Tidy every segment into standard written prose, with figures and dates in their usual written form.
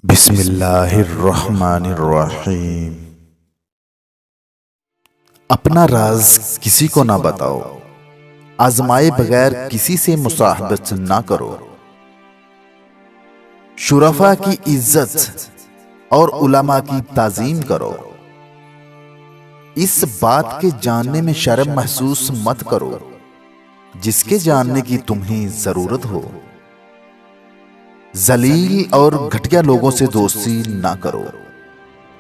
بسم اللہ الرحمن الرحیم۔ اپنا راز کسی کو نہ بتاؤ، آزمائے بغیر کسی سے مصاحبت نہ کرو، شرفاء کی عزت اور علماء کی تعظیم کرو، اس بات کے جاننے میں شرم محسوس مت کرو جس کے جاننے کی تمہیں ضرورت ہو، ذلیل اور گھٹیا لوگوں سے دوستی نہ کرو،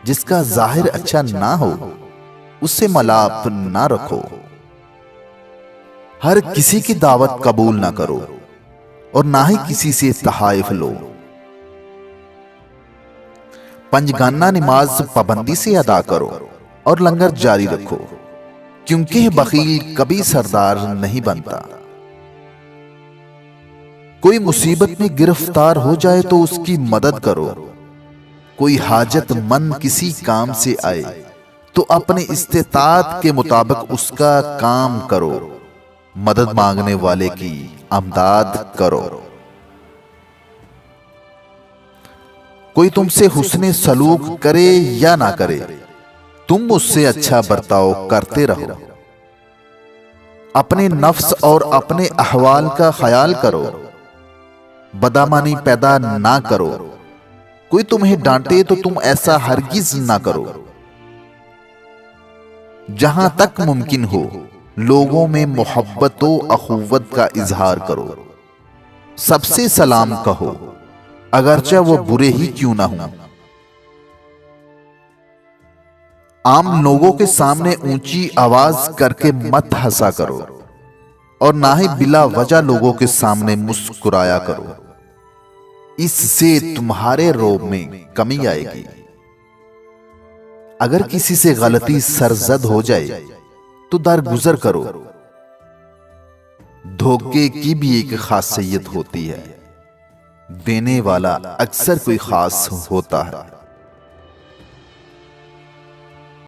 جس کا ظاہر اچھا نہ ہو اس سے ملاپ نہ رکھو، ہر کسی کی دعوت قبول نہ کرو اور نہ ہی کسی سے تحائف لو، پنجگانہ نماز پابندی سے ادا کرو اور لنگر جاری رکھو، کیونکہ بخیل کبھی سردار نہیں بنتا، کوئی مصیبت میں گرفتار ہو جائے تو اس کی مدد کرو، کوئی حاجت مند کسی کام سے آئے تو اپنے استطاعت کے مطابق اس کا کام کرو، مدد مانگنے والے کی امداد کرو، کوئی تم سے حسن سلوک کرے یا نہ کرے تم اس سے اچھا برتاؤ کرتے رہو، اپنے نفس اور اپنے احوال کا خیال کرو، بدامانی پیدا نہ کرو، کوئی تمہیں ڈانٹے تو تم ایسا ہرگز نہ کرو، جہاں تک ممکن ہو لوگوں میں محبت و اخوت کا اظہار کرو، سب سے سلام کہو اگرچہ وہ برے ہی کیوں نہ ہوں، عام لوگوں کے سامنے اونچی آواز کر کے مت ہنسا کرو اور نہ ہی بلا وجہ لوگوں کے سامنے مسکرایا کرو، اس سے تمہارے روب میں کمی آئے گی، اگر کسی سے غلطی سرزد ہو جائے تو درگزر کرو، دھوکے کی بھی ایک خاصیت ہوتی ہے، دینے والا اکثر کوئی خاص ہوتا ہے۔